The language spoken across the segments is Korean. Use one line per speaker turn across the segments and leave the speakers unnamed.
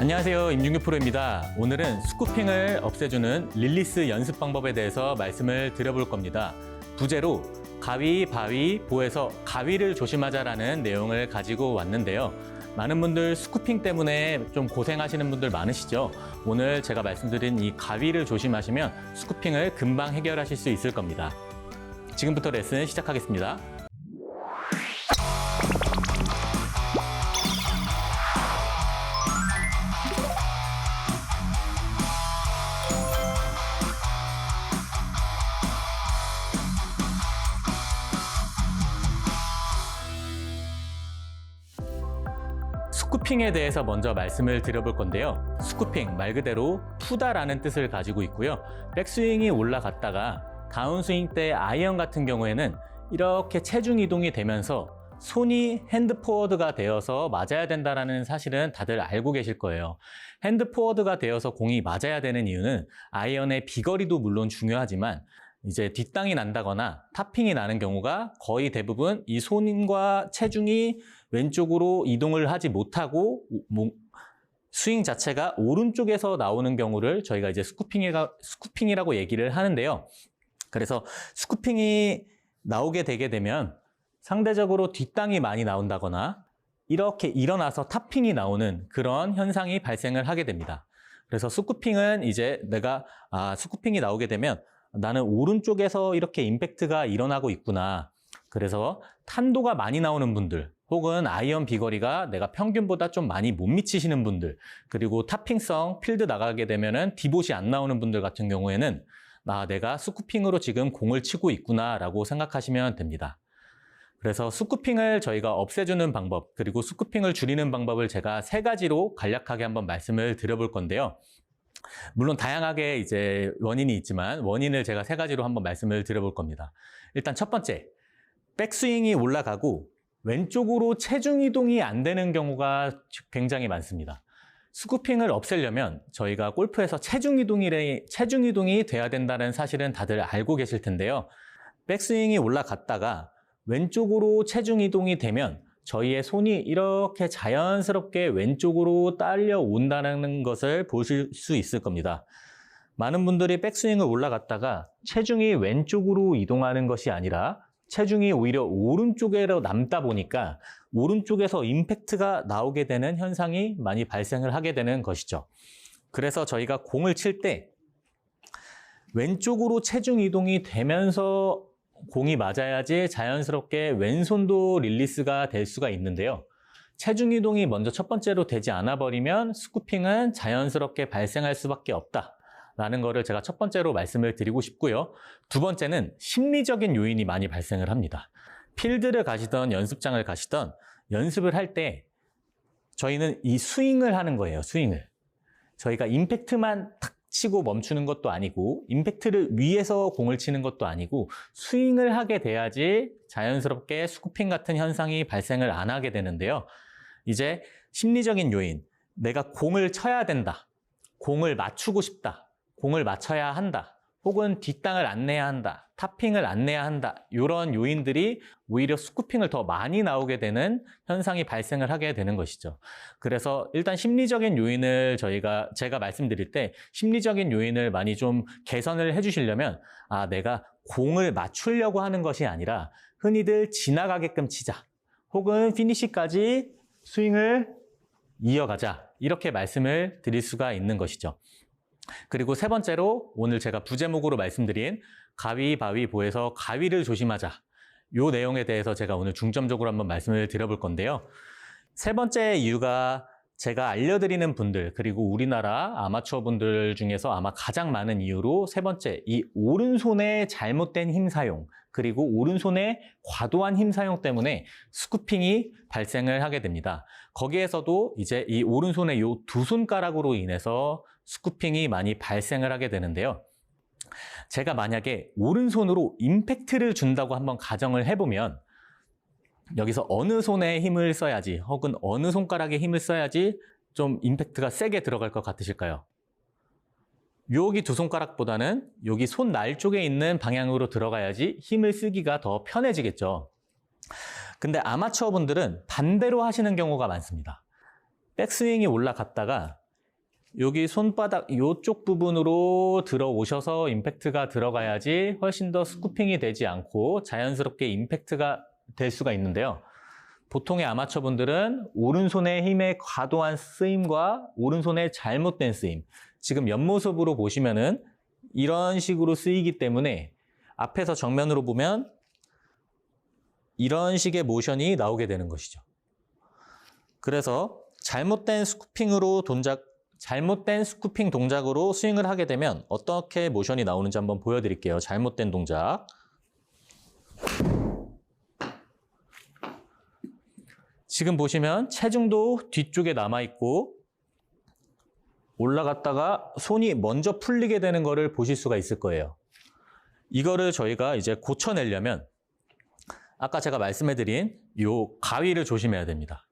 안녕하세요, 임준규 프로입니다. 오늘은 스쿠핑을 없애주는 릴리스 연습 방법에 대해서 말씀을 드려볼 겁니다. 부제로 가위, 바위, 보에서 가위를 조심하자라는 내용을 가지고 왔는데요. 많은 분들 스쿠핑 때문에 좀 고생하시는 분들 많으시죠? 오늘 제가 말씀드린 이 가위를 조심하시면 스쿠핑을 금방 해결하실 수 있을 겁니다. 지금부터 레슨 시작하겠습니다. 스쿠핑에 대해서 먼저 말씀을 드려볼 건데요. 스쿠핑 말 그대로 푸다라는 뜻을 가지고 있고요. 백스윙이 올라갔다가 다운스윙 때 아이언 같은 경우에는 이렇게 체중 이동이 되면서 손이 핸드 포워드가 되어서 맞아야 된다는 사실은 다들 알고 계실 거예요. 핸드 포워드가 되어서 공이 맞아야 되는 이유는 아이언의 비거리도 물론 중요하지만 이제 뒷땅이 난다거나 탑핑이 나는 경우가 거의 대부분 이 손과 체중이 왼쪽으로 이동을 하지 못하고 스윙 자체가 오른쪽에서 나오는 경우를 저희가 이제 스쿠핑이라고 얘기를 하는데요. 그래서 스쿠핑이 나오게 되게 되면 상대적으로 뒷땅이 많이 나온다거나 이렇게 일어나서 탑핑이 나오는 그런 현상이 발생을 하게 됩니다. 그래서 스쿠핑은 이제 내가 스쿠핑이 나오게 되면 나는 오른쪽에서 이렇게 임팩트가 일어나고 있구나. 그래서 탄도가 많이 나오는 분들 혹은 아이언 비거리가 내가 평균보다 좀 많이 못 미치시는 분들 그리고 탑핑성 필드 나가게 되면은 디봇이 안 나오는 분들 같은 경우에는 내가 스쿠핑으로 지금 공을 치고 있구나 라고 생각하시면 됩니다. 그래서 스쿠핑을 저희가 없애주는 방법 그리고 스쿠핑을 줄이는 방법을 제가 3가지로 간략하게 한번 말씀을 드려볼 건데요. 물론 다양하게 이제 원인이 있지만 원인을 제가 3가지로 한번 말씀을 드려볼 겁니다. 일단 첫 번째, 백스윙이 올라가고 왼쪽으로 체중 이동이 안 되는 경우가 굉장히 많습니다. 스쿠핑을 없애려면 저희가 골프에서 체중 이동이 돼야 된다는 사실은 다들 알고 계실 텐데요. 백스윙이 올라갔다가 왼쪽으로 체중 이동이 되면 저희의 손이 이렇게 자연스럽게 왼쪽으로 딸려온다는 것을 보실 수 있을 겁니다. 많은 분들이 백스윙을 올라갔다가 체중이 왼쪽으로 이동하는 것이 아니라 체중이 오히려 오른쪽으로 남다 보니까 오른쪽에서 임팩트가 나오게 되는 현상이 많이 발생을 하게 되는 것이죠. 그래서 저희가 공을 칠 때 왼쪽으로 체중 이동이 되면서 공이 맞아야지 자연스럽게 왼손도 릴리스가 될 수가 있는데요. 체중 이동이 먼저 첫 번째로 되지 않아 버리면 스쿠핑은 자연스럽게 발생할 수밖에 없다라는 거를 제가 첫 번째로 말씀을 드리고 싶고요. 두 번째는 심리적인 요인이 많이 발생을 합니다. 필드를 가시던 연습장을 가시던 연습을 할 때 저희는 이 스윙을 하는 거예요. 스윙을. 저희가 임팩트만 탁 치고 멈추는 것도 아니고 임팩트를 위해서 공을 치는 것도 아니고 스윙을 하게 돼야지 자연스럽게 스쿠핑 같은 현상이 발생을 안 하게 되는데요. 이제 심리적인 요인, 내가 공을 쳐야 된다, 공을 맞추고 싶다, 공을 맞춰야 한다, 혹은 뒷땅을 안 내야 한다, 탑핑을 안 내야 한다 이런 요인들이 오히려 스쿠핑을 더 많이 나오게 되는 현상이 발생을 하게 되는 것이죠. 그래서 일단 심리적인 요인을 제가 말씀드릴 때 심리적인 요인을 많이 좀 개선을 해주시려면 내가 공을 맞추려고 하는 것이 아니라 흔히들 지나가게끔 치자 혹은 피니시까지 스윙을 이어가자 이렇게 말씀을 드릴 수가 있는 것이죠. 그리고 3번째로 오늘 제가 부제목으로 말씀드린 가위, 바위, 보에서 가위를 조심하자 이 내용에 대해서 제가 오늘 중점적으로 한번 말씀을 드려볼 건데요. 3번째 이유가 제가 알려드리는 분들 그리고 우리나라 아마추어 분들 중에서 아마 가장 많은 이유로 3번째, 이 오른손의 잘못된 힘 사용 그리고 오른손의 과도한 힘 사용 때문에 스쿠핑이 발생을 하게 됩니다. 거기에서도 이제 이 오른손의 이 2손가락으로 인해서 스쿠핑이 많이 발생을 하게 되는데요. 제가 만약에 오른손으로 임팩트를 준다고 한번 가정을 해보면 여기서 어느 손에 힘을 써야지 혹은 어느 손가락에 힘을 써야지 좀 임팩트가 세게 들어갈 것 같으실까요? 여기 2손가락보다는 여기 손 날 쪽에 있는 방향으로 들어가야지 힘을 쓰기가 더 편해지겠죠. 근데 아마추어 분들은 반대로 하시는 경우가 많습니다. 백스윙이 올라갔다가 여기 손바닥 이쪽 부분으로 들어오셔서 임팩트가 들어가야지 훨씬 더 스쿠핑이 되지 않고 자연스럽게 임팩트가 될 수가 있는데요. 보통의 아마추어 분들은 오른손의 힘의 과도한 쓰임과 오른손의 잘못된 쓰임, 지금 옆모습으로 보시면은 이런 식으로 쓰이기 때문에 앞에서 정면으로 보면 이런 식의 모션이 나오게 되는 것이죠. 그래서 잘못된 스쿠핑 동작으로 스윙을 하게 되면 어떻게 모션이 나오는지 한번 보여드릴게요. 잘못된 동작. 지금 보시면 체중도 뒤쪽에 남아있고 올라갔다가 손이 먼저 풀리게 되는 거를 보실 수가 있을 거예요. 이거를 저희가 이제 고쳐내려면 아까 제가 말씀해드린 요 가위를 조심해야 됩니다.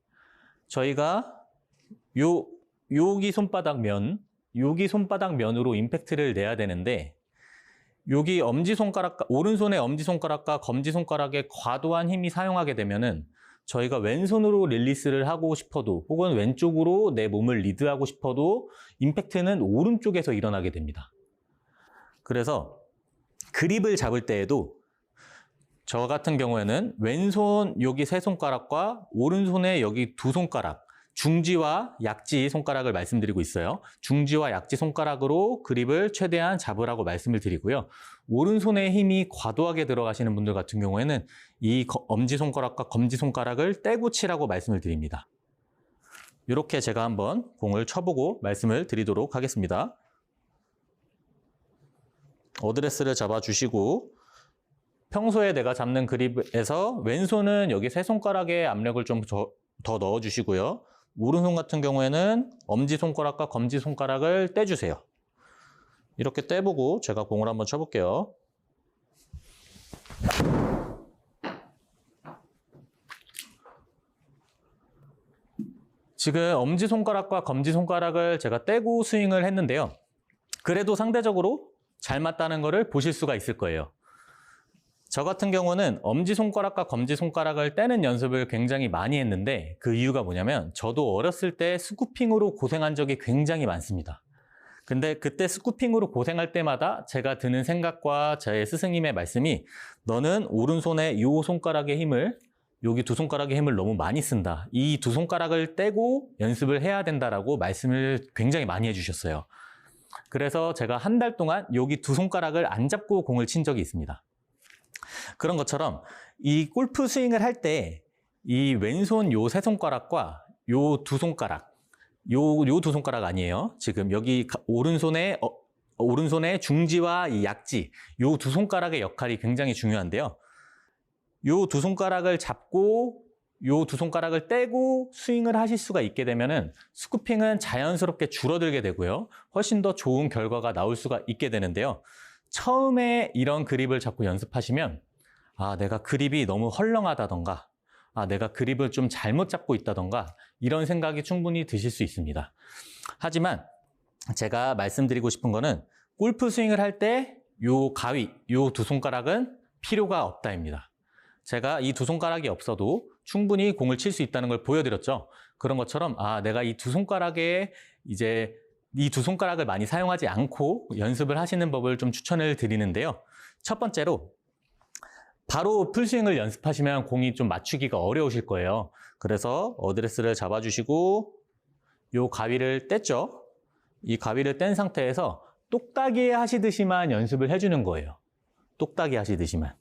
저희가 여기 손바닥 면으로 임팩트를 내야 되는데 여기 엄지손가락, 오른손의 엄지손가락과 검지손가락에 과도한 힘이 사용하게 되면은 저희가 왼손으로 릴리스를 하고 싶어도 혹은 왼쪽으로 내 몸을 리드하고 싶어도 임팩트는 오른쪽에서 일어나게 됩니다. 그래서 그립을 잡을 때에도 저 같은 경우에는 왼손 여기 세 손가락과 오른손의 여기 두 손가락, 중지와 약지 손가락을 말씀드리고 있어요. 중지와 약지 손가락으로 그립을 최대한 잡으라고 말씀을 드리고요. 오른손에 힘이 과도하게 들어가시는 분들 같은 경우에는 이 엄지손가락과 검지손가락을 떼고 치라고 말씀을 드립니다. 이렇게 제가 한번 공을 쳐보고 말씀을 드리도록 하겠습니다. 어드레스를 잡아주시고 평소에 내가 잡는 그립에서 왼손은 여기 세 손가락에 압력을 좀 더 넣어주시고요. 오른손 같은 경우에는 엄지손가락과 검지손가락을 떼주세요. 이렇게 떼보고 제가 공을 한번 쳐볼게요. 지금 엄지손가락과 검지손가락을 제가 떼고 스윙을 했는데요. 그래도 상대적으로 잘 맞다는 것을 보실 수가 있을 거예요. 저 같은 경우는 엄지손가락과 검지손가락을 떼는 연습을 굉장히 많이 했는데 그 이유가 뭐냐면 저도 어렸을 때 스쿠핑으로 고생한 적이 굉장히 많습니다. 근데 그때 스쿠핑으로 고생할 때마다 제가 드는 생각과 제 스승님의 말씀이 너는 오른손에 이 손가락의 힘을 여기 두 손가락의 힘을 너무 많이 쓴다. 이 두 손가락을 떼고 연습을 해야 된다라고 말씀을 굉장히 많이 해주셨어요. 그래서 제가 한 달 동안 여기 두 손가락을 안 잡고 공을 친 적이 있습니다. 그런 것처럼 이 골프 스윙을 할 때 이 왼손 요 세 손가락과 요 두 손가락, 요 두 손가락 아니에요. 지금 여기 오른손의 중지와 이 약지, 요 두 손가락의 역할이 굉장히 중요한데요. 요 두 손가락을 잡고 요 두 손가락을 떼고 스윙을 하실 수가 있게 되면은 스쿠핑은 자연스럽게 줄어들게 되고요. 훨씬 더 좋은 결과가 나올 수가 있게 되는데요. 처음에 이런 그립을 잡고 연습하시면 내가 그립이 너무 헐렁하다던가 내가 그립을 좀 잘못 잡고 있다던가 이런 생각이 충분히 드실 수 있습니다. 하지만 제가 말씀드리고 싶은 거는 골프 스윙을 할 때 요 가위, 요 두 손가락은 필요가 없다입니다. 제가 이 두 손가락이 없어도 충분히 공을 칠 수 있다는 걸 보여드렸죠. 그런 것처럼 내가 이 두 손가락에 이제 이 두 손가락을 많이 사용하지 않고 연습을 하시는 법을 좀 추천을 드리는데요. 첫 번째로 바로 풀스윙을 연습하시면 공이 좀 맞추기가 어려우실 거예요. 그래서 어드레스를 잡아주시고 요 가위를 뗐죠. 이 가위를 뗀 상태에서 똑딱이 하시듯이만 연습을 해주는 거예요. 똑딱이 하시듯이만.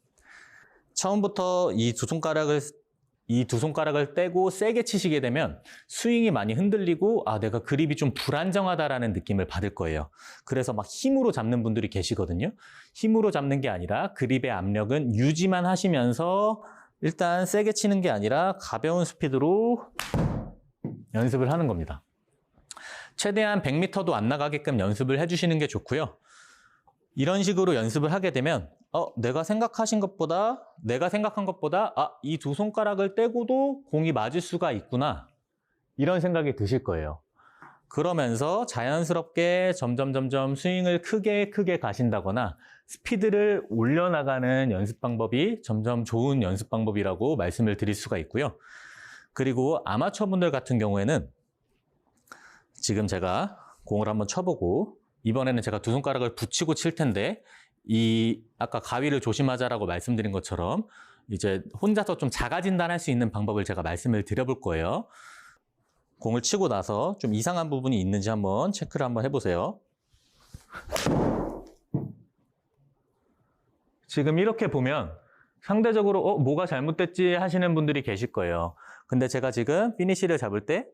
처음부터 이 두 손가락을 떼고 세게 치시게 되면 스윙이 많이 흔들리고 내가 그립이 좀 불안정하다라는 느낌을 받을 거예요. 그래서 막 힘으로 잡는 분들이 계시거든요. 힘으로 잡는 게 아니라 그립의 압력은 유지만 하시면서 일단 세게 치는 게 아니라 가벼운 스피드로 연습을 하는 겁니다. 최대한 100m도 안 나가게끔 연습을 해주시는 게 좋고요. 이런 식으로 연습을 하게 되면 내가 생각한 것보다 이 두 손가락을 떼고도 공이 맞을 수가 있구나 이런 생각이 드실 거예요. 그러면서 자연스럽게 점점 스윙을 크게 가신다거나 스피드를 올려나가는 연습 방법이 점점 좋은 연습 방법이라고 말씀을 드릴 수가 있고요. 그리고 아마추어 분들 같은 경우에는 지금 제가 공을 한번 쳐보고, 이번에는 제가 두 손가락을 붙이고 칠 텐데, 아까 가위를 조심하자라고 말씀드린 것처럼 이제 혼자서 좀 자가 진단할 수 있는 방법을 제가 말씀을 드려볼 거예요. 공을 치고 나서 좀 이상한 부분이 있는지 한번 체크를 한번 해보세요. 지금 이렇게 보면 상대적으로 뭐가 잘못됐지 하시는 분들이 계실 거예요. 근데 제가 지금 피니쉬를 잡을 때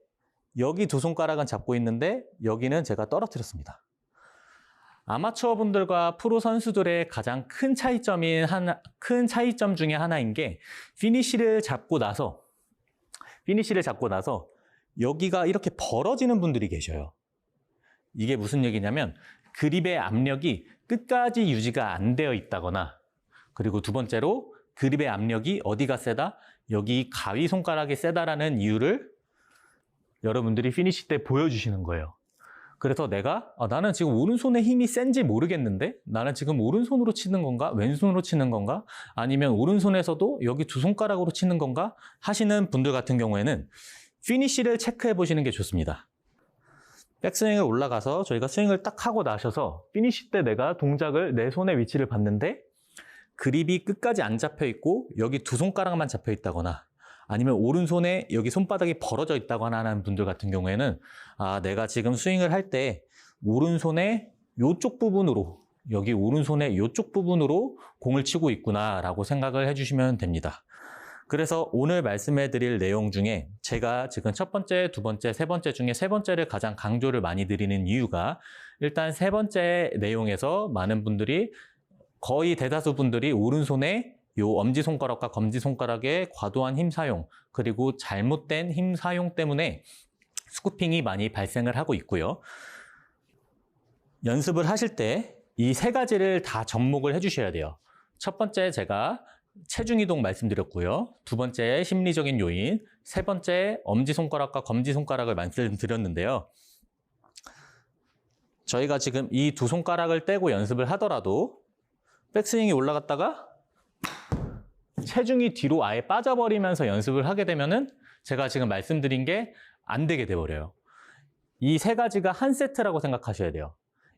여기 두 손가락은 잡고 있는데 여기는 제가 떨어뜨렸습니다. 아마추어 분들과 프로 선수들의 가장 큰 차이점 중에 하나인 게 피니쉬를 잡고 나서 여기가 이렇게 벌어지는 분들이 계셔요. 이게 무슨 얘기냐면 그립의 압력이 끝까지 유지가 안 되어 있다거나, 그리고 두 번째로 그립의 압력이 어디가 세다? 여기 가위 손가락이 세다라는 이유를 여러분들이 피니쉬 때 보여주시는 거예요. 그래서 나는 지금 오른손에 힘이 센지 모르겠는데 나는 지금 오른손으로 치는 건가? 왼손으로 치는 건가? 아니면 오른손에서도 여기 두 손가락으로 치는 건가? 하시는 분들 같은 경우에는 피니쉬를 체크해 보시는 게 좋습니다. 백스윙을 올라가서 저희가 스윙을 딱 하고 나셔서 피니쉬 때 내가 동작을 내 손의 위치를 봤는데 그립이 끝까지 안 잡혀 있고 여기 두 손가락만 잡혀 있다거나, 아니면 오른손에 여기 손바닥이 벌어져 있다거나 하는 분들 같은 경우에는 내가 지금 스윙을 할 때 오른손의 요쪽 부분으로, 여기 오른손의 요쪽 부분으로 공을 치고 있구나 라고 생각을 해주시면 됩니다. 그래서 오늘 말씀해 드릴 내용 중에 제가 지금 첫 번째, 두 번째, 세 번째 중에 세 번째를 가장 강조를 많이 드리는 이유가, 일단 세 번째 내용에서 많은 분들이, 거의 대다수 분들이 오른손에 요 엄지손가락과 검지손가락의 과도한 힘 사용, 그리고 잘못된 힘 사용 때문에 스쿠핑이 많이 발생을 하고 있고요. 연습을 하실 때 이 세 가지를 다 접목을 해주셔야 돼요. 첫 번째 제가 체중 이동 말씀드렸고요. 두 번째 심리적인 요인, 세 번째 엄지손가락과 검지손가락을 말씀드렸는데요. 저희가 지금 이 두 손가락을 떼고 연습을 하더라도 백스윙이 올라갔다가 체중이 뒤로 아예 빠져버리면서 연습을 하게 되면은 제가 지금 말씀드린 게 안 되게 돼버려요. 이 세 가지가 한 세트라고 생각하셔야 돼요.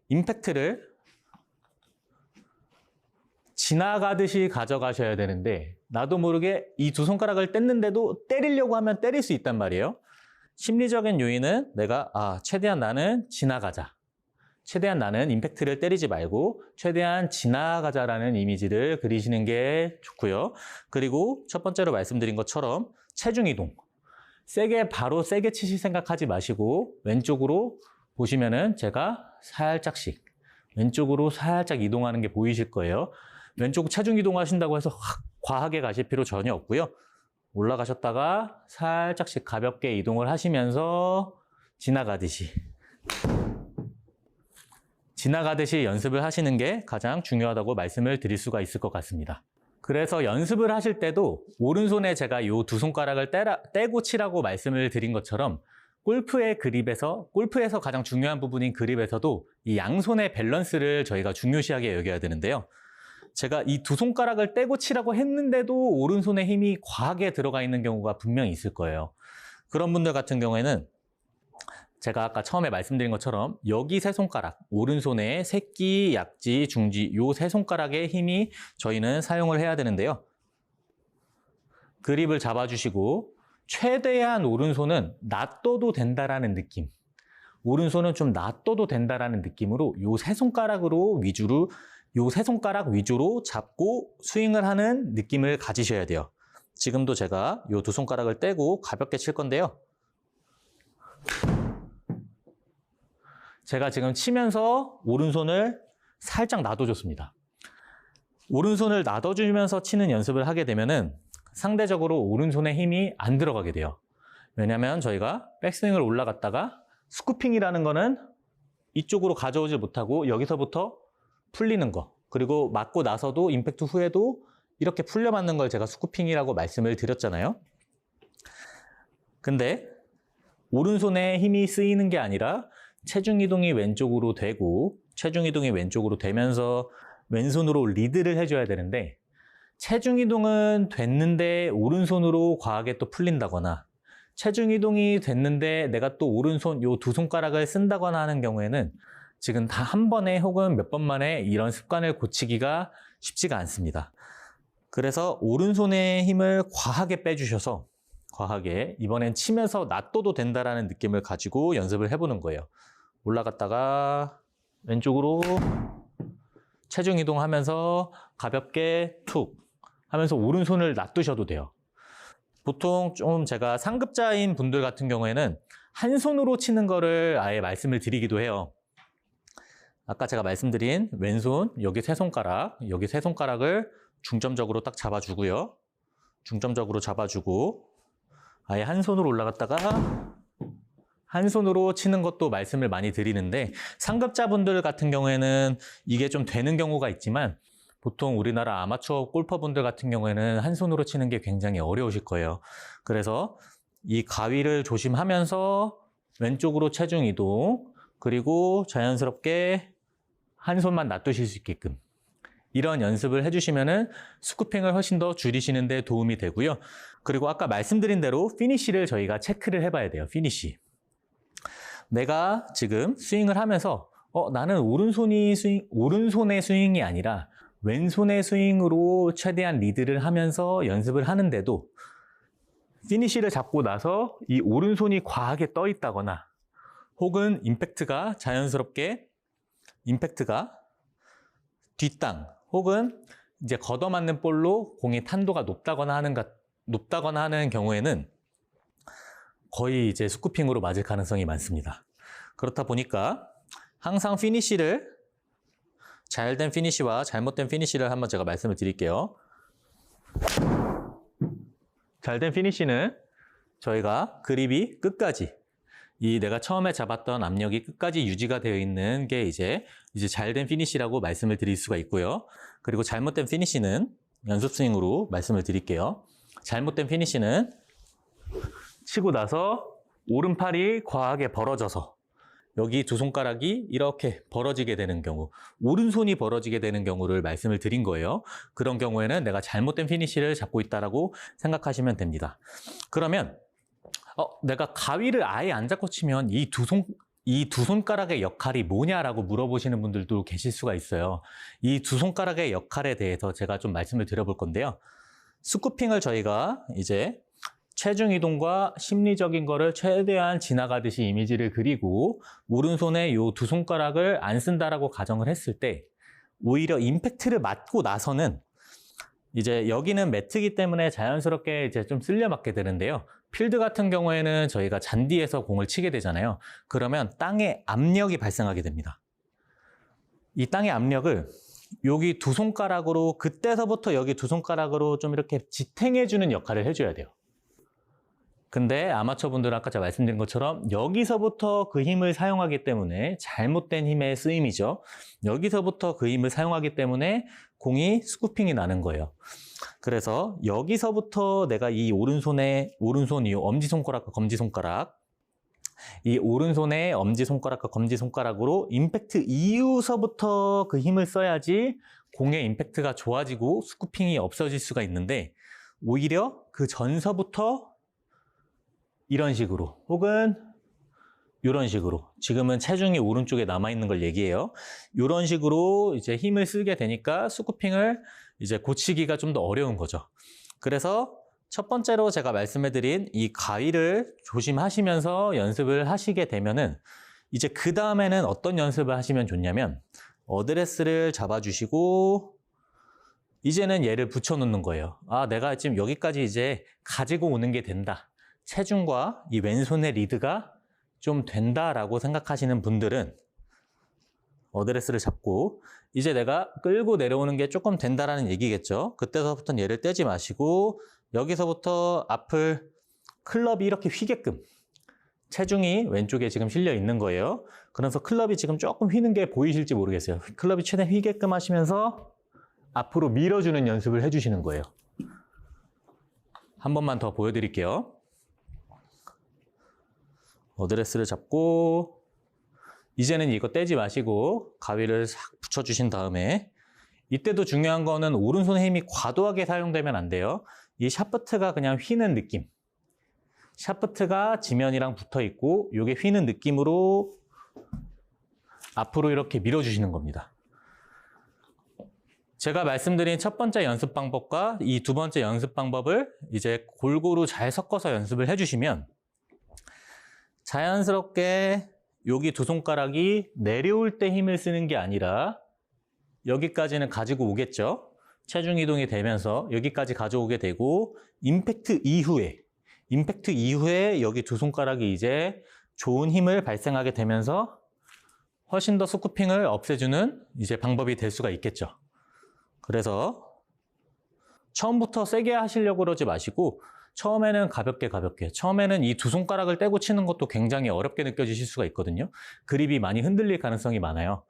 임팩트를 지나가듯이 가져가셔야 되는데 나도 모르게 이 두 손가락을 뗐는데도 때리려고 하면 때릴 수 있단 말이에요. 심리적인 요인은 내가 최대한 나는 지나가자. 최대한 나는 임팩트를 때리지 말고 최대한 지나가자라는 이미지를 그리시는 게 좋고요. 그리고 첫 번째로 말씀드린 것처럼 체중 이동. 바로 세게 치실 생각하지 마시고 왼쪽으로 보시면은 제가 살짝씩 왼쪽으로 살짝 이동하는 게 보이실 거예요. 왼쪽 체중 이동하신다고 해서 과하게 가실 필요 전혀 없고요. 올라가셨다가 살짝씩 가볍게 이동을 하시면서 지나가듯이 연습을 하시는 게 가장 중요하다고 말씀을 드릴 수가 있을 것 같습니다. 그래서 연습을 하실 때도 오른손에 제가 이 두 손가락을 떼고 치라고 말씀을 드린 것처럼 골프에서 가장 중요한 부분인 그립에서도 이 양손의 밸런스를 저희가 중요시하게 여겨야 되는데요. 제가 이 두 손가락을 떼고 치라고 했는데도 오른손에 힘이 과하게 들어가 있는 경우가 분명히 있을 거예요. 그런 분들 같은 경우에는 제가 아까 처음에 말씀드린 것처럼 여기 세 손가락, 오른손에 새끼, 약지, 중지 요 세 손가락의 힘이 저희는 사용을 해야 되는데요. 그립을 잡아주시고 최대한 오른손은 놔둬도 된다라는 느낌. 오른손은 좀 놔둬도 된다라는 느낌으로 요 세 손가락 위주로 잡고 스윙을 하는 느낌을 가지셔야 돼요. 지금도 제가 요 두 손가락을 떼고 가볍게 칠 건데요. 제가 지금 치면서 오른손을 살짝 놔둬줬습니다. 오른손을 놔둬주면서 치는 연습을 하게 되면은 상대적으로 오른손에 힘이 안 들어가게 돼요. 왜냐하면 저희가 백스윙을 올라갔다가 스쿠핑이라는 거는 이쪽으로 가져오지 못하고 여기서부터 풀리는 거, 그리고 맞고 나서도 임팩트 후에도 이렇게 풀려 맞는 걸 제가 스쿠핑이라고 말씀을 드렸잖아요. 근데 오른손에 힘이 쓰이는 게 아니라 체중 이동이 왼쪽으로 되면서 왼손으로 리드를 해줘야 되는데, 체중 이동은 됐는데 오른손으로 과하게 또 풀린다거나, 체중 이동이 됐는데 내가 또 오른손 요 두 손가락을 쓴다거나 하는 경우에는 지금 다 한 번에 혹은 몇 번 만에 이런 습관을 고치기가 쉽지가 않습니다. 그래서 오른손의 힘을 과하게 빼주셔서 과하게 이번엔 치면서 놔둬도 된다라는 느낌을 가지고 연습을 해보는 거예요. 올라갔다가 왼쪽으로 체중 이동하면서 가볍게 툭 하면서 오른손을 놔두셔도 돼요. 보통 좀 제가 상급자인 분들 같은 경우에는 한 손으로 치는 거를 아예 말씀을 드리기도 해요. 아까 제가 말씀드린 왼손, 여기 세 손가락을 중점적으로 딱 잡아주고요. 중점적으로 잡아주고 아예 한 손으로 올라갔다가 한 손으로 치는 것도 말씀을 많이 드리는데 상급자분들 같은 경우에는 이게 좀 되는 경우가 있지만 보통 우리나라 아마추어 골퍼분들 같은 경우에는 한 손으로 치는 게 굉장히 어려우실 거예요. 그래서 이 가위를 조심하면서 왼쪽으로 체중 이동 그리고 자연스럽게 한 손만 놔두실 수 있게끔 이런 연습을 해주시면은 스쿠핑을 훨씬 더 줄이시는 데 도움이 되고요. 그리고 아까 말씀드린 대로 피니쉬를 저희가 체크를 해봐야 돼요. 피니쉬. 내가 지금 스윙을 하면서 나는 오른손의 스윙이 아니라 왼손의 스윙으로 최대한 리드를 하면서 연습을 하는데도 피니쉬를 잡고 나서 이 오른손이 과하게 떠 있다거나 혹은 임팩트가 뒷땅 혹은 이제 걷어맞는 볼로 공이 탄도가 높다거나 하는 경우에는 거의 이제 스쿠핑으로 맞을 가능성이 많습니다. 그렇다 보니까 항상 잘된 피니쉬와 잘못된 피니쉬를 한번 제가 말씀을 드릴게요. 잘된 피니쉬는 저희가 그립이 끝까지 내가 처음에 잡았던 압력이 끝까지 유지가 되어 있는 게 이제 잘된 피니쉬라고 말씀을 드릴 수가 있고요. 그리고 잘못된 피니쉬는 연습 스윙으로 말씀을 드릴게요. 잘못된 피니쉬는 치고 나서 오른팔이 과하게 벌어져서 여기 두 손가락이 이렇게 벌어지게 되는 경우, 오른손이 벌어지게 되는 경우를 말씀을 드린 거예요. 그런 경우에는 내가 잘못된 피니쉬를 잡고 있다라고 생각하시면 됩니다. 그러면 내가 가위를 아예 안 잡고 치면 이 두 손가락의 역할이 뭐냐라고 물어보시는 분들도 계실 수가 있어요. 이 두 손가락의 역할에 대해서 제가 좀 말씀을 드려볼 건데요. 스쿠핑을 저희가 이제 체중 이동과 심리적인 거를 최대한 지나가듯이 이미지를 그리고 오른손에 이 두 손가락을 안 쓴다라고 가정을 했을 때 오히려 임팩트를 맞고 나서는 이제 여기는 매트이기 때문에 자연스럽게 이제 좀 쓸려 맞게 되는데요. 필드 같은 경우에는 저희가 잔디에서 공을 치게 되잖아요. 그러면 땅에 압력이 발생하게 됩니다. 이 땅의 압력을 여기 두 손가락으로 그때서부터 여기 두 손가락으로 좀 이렇게 지탱해주는 역할을 해줘야 돼요. 근데 아마추어 분들은 아까 제가 말씀드린 것처럼 여기서부터 그 힘을 사용하기 때문에 잘못된 힘의 쓰임이죠. 여기서부터 그 힘을 사용하기 때문에 공이 스쿠핑이 나는 거예요. 그래서 여기서부터 내가 이 오른손 이 엄지손가락과 검지손가락 이 오른손의 엄지손가락과 검지손가락으로 임팩트 이후서부터 그 힘을 써야지 공의 임팩트가 좋아지고 스쿠핑이 없어질 수가 있는데 오히려 그 전서부터 이런 식으로 혹은 이런 식으로 지금은 체중이 오른쪽에 남아있는 걸 얘기해요. 이런 식으로 이제 힘을 쓰게 되니까 스쿠핑을 이제 고치기가 좀 더 어려운 거죠. 그래서 첫 번째로 제가 말씀해드린 이 가위를 조심하시면서 연습을 하시게 되면은 이제 그 다음에는 어떤 연습을 하시면 좋냐면 어드레스를 잡아주시고 이제는 얘를 붙여놓는 거예요. 내가 지금 여기까지 이제 가지고 오는 게 된다. 체중과 이 왼손의 리드가 좀 된다라고 생각하시는 분들은 어드레스를 잡고 이제 내가 끌고 내려오는 게 조금 된다라는 얘기겠죠. 그때서부터는 얘를 떼지 마시고 여기서부터 앞을 클럽이 이렇게 휘게끔 체중이 왼쪽에 지금 실려 있는 거예요. 그래서 클럽이 지금 조금 휘는 게 보이실지 모르겠어요. 클럽이 최대한 휘게끔 하시면서 앞으로 밀어주는 연습을 해주시는 거예요. 한 번만 더 보여드릴게요. 어드레스를 잡고 이제는 이거 떼지 마시고 가위를 싹 붙여주신 다음에 이때도 중요한 거는 오른손의 힘이 과도하게 사용되면 안 돼요. 이 샤프트가 그냥 휘는 느낌. 샤프트가 지면이랑 붙어 있고 이게 휘는 느낌으로 앞으로 이렇게 밀어주시는 겁니다. 제가 말씀드린 첫 번째 연습 방법과 이 두 번째 연습 방법을 이제 골고루 잘 섞어서 연습을 해주시면 자연스럽게 여기 두 손가락이 내려올 때 힘을 쓰는 게 아니라 여기까지는 가지고 오겠죠. 체중 이동이 되면서 여기까지 가져오게 되고 임팩트 이후에 여기 두 손가락이 이제 좋은 힘을 발생하게 되면서 훨씬 더 스쿠핑을 없애주는 이제 방법이 될 수가 있겠죠. 그래서 처음부터 세게 하시려고 그러지 마시고 처음에는 가볍게 처음에는 이 두 손가락을 떼고 치는 것도 굉장히 어렵게 느껴지실 수가 있거든요. 그립이 많이 흔들릴 가능성이 많아요.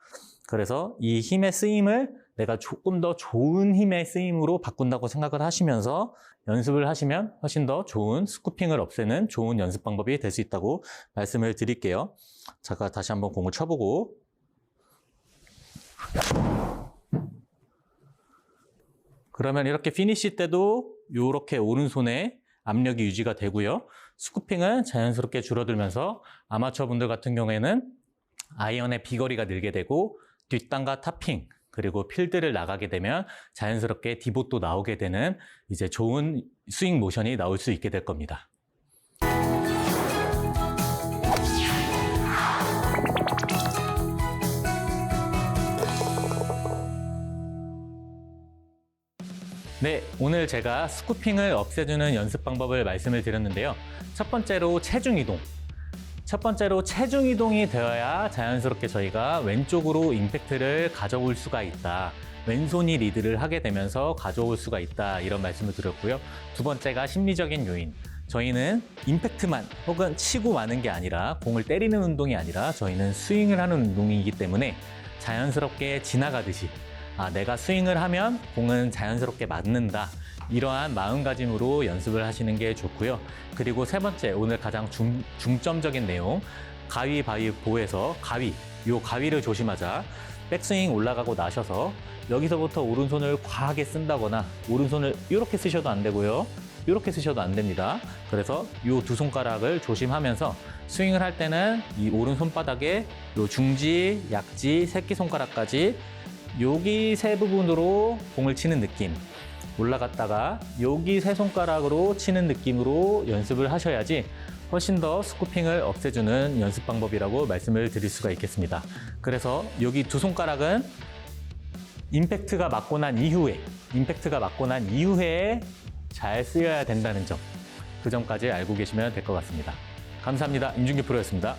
그래서 이 힘의 쓰임을 내가 조금 더 좋은 힘의 쓰임으로 바꾼다고 생각을 하시면서 연습을 하시면 훨씬 더 좋은 스쿠핑을 없애는 좋은 연습 방법이 될 수 있다고 말씀을 드릴게요. 제가 다시 한번 공을 쳐보고 그러면 이렇게 피니시 때도 이렇게 오른손에 압력이 유지가 되고요. 스쿠핑은 자연스럽게 줄어들면서 아마추어 분들 같은 경우에는 아이언의 비거리가 늘게 되고 뒷땅과 타핑 그리고 필드를 나가게 되면 자연스럽게 디봇도 나오게 되는 이제 좋은 스윙 모션이 나올 수 있게 될 겁니다. 네, 오늘 제가 스쿠핑을 없애주는 연습 방법을 말씀을 드렸는데요. 첫 번째로 체중 이동이 되어야 자연스럽게 저희가 왼쪽으로 임팩트를 가져올 수가 있다. 왼손이 리드를 하게 되면서 가져올 수가 있다. 이런 말씀을 드렸고요. 두 번째가 심리적인 요인. 저희는 임팩트만 혹은 치고 마는 게 아니라 공을 때리는 운동이 아니라 저희는 스윙을 하는 운동이기 때문에 자연스럽게 지나가듯이 내가 스윙을 하면 공은 자연스럽게 맞는다. 이러한 마음가짐으로 연습을 하시는 게 좋고요. 그리고 세 번째, 오늘 가장 중점적인 내용, 가위바위보에서 요 가위를 조심하자. 백스윙 올라가고 나셔서 여기서부터 오른손을 과하게 쓴다거나 오른손을 이렇게 쓰셔도 안 되고요. 이렇게 쓰셔도 안 됩니다. 그래서 요 두 손가락을 조심하면서 스윙을 할 때는 이 오른손바닥에 요 중지, 약지, 새끼손가락까지 여기 세 부분으로 공을 치는 느낌, 올라갔다가 여기 세 손가락으로 치는 느낌으로 연습을 하셔야지 훨씬 더 스쿠핑을 없애주는 연습 방법이라고 말씀을 드릴 수가 있겠습니다. 그래서 여기 두 손가락은 임팩트가 맞고 난 이후에 잘 쓰여야 된다는 점, 그 점까지 알고 계시면 될 것 같습니다. 감사합니다. 임준규 프로였습니다.